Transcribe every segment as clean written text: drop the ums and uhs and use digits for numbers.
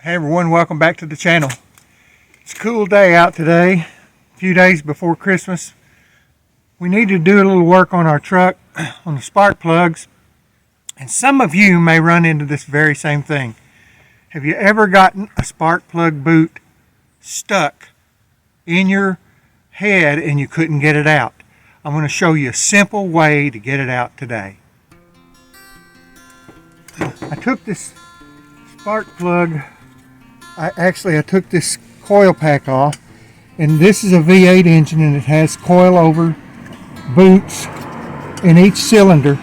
Hey everyone, welcome back to the channel. It's a cool day out today, a few days before Christmas. We need to do a little work on our truck, on the spark plugs, and some of you may run into this very same thing. Have you ever gotten a spark plug boot stuck in your head and you couldn't get it out? I'm going to show you a simple way to get it out today. I took this spark plug, I took this coil pack off, and this is a V8 engine and it has coil-over boots in each cylinder.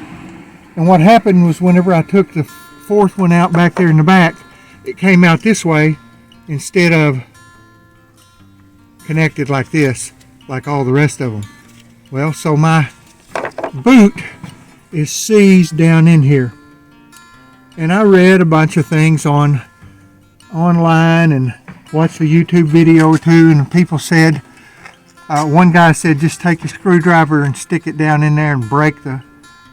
And what happened was whenever I took the fourth one out back there in the back, it came out this way instead of connected like this, like all the rest of them. Well, so my boot is seized down in here. And I read a bunch of things online and watched a YouTube video or two, and people said, one guy said just take a screwdriver and stick it down in there and break the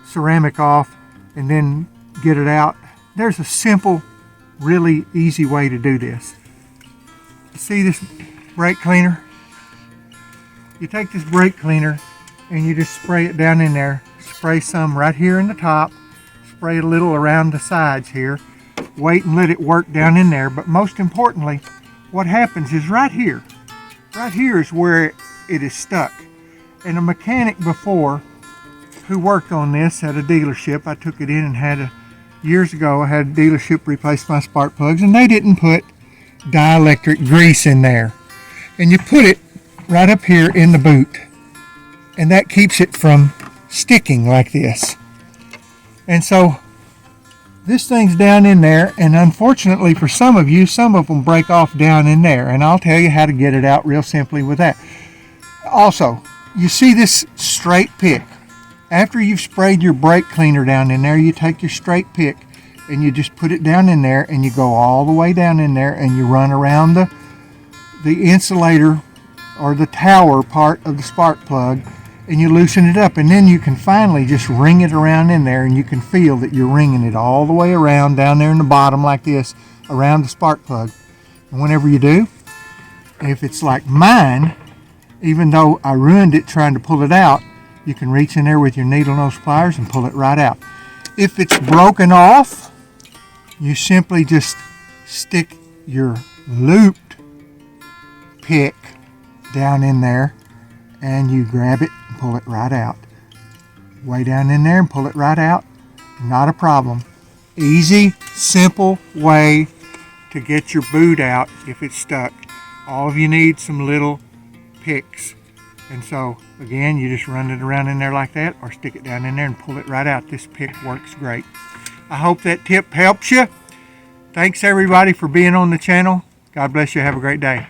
ceramic off and then get it out. There's a simple, really easy way to do this. See this brake cleaner? You take this brake cleaner and you just spray it down in there. Spray some right here in the top, spray a little around the sides here, wait and let it work down in there. But most importantly, what happens is right here is where it is stuck. And a mechanic before who worked on this at a dealership, I took it in and years ago, I had a dealership replace my spark plugs, and they didn't put dielectric grease in there. And you put it right up here in the boot, and that keeps it from sticking like this. And so this thing's down in there, and unfortunately for some of you, some of them break off down in there, and I'll tell you how to get it out real simply with that. Also, you see this straight pick. After you've sprayed your brake cleaner down in there, you take your straight pick and you just put it down in there, and you go all the way down in there and you run around the insulator or the tower part of the spark plug, and you loosen it up, and then you can finally just wring it around in there, and you can feel that you're wringing it all the way around down there in the bottom like this around the spark plug. And whenever you do, if it's like mine, even though I ruined it trying to pull it out, you can reach in there with your needle nose pliers and pull it right out. If it's broken off, you simply just stick your looped pick down in there and you grab it and pull it right out. Way down in there and pull it right out. Not a problem. Easy, simple way to get your boot out if it's stuck. All of you need some little picks. And so, again, you just run it around in there like that, or stick it down in there and pull it right out. This pick works great. I hope that tip helps you. Thanks everybody for being on the channel. God bless you. Have a great day.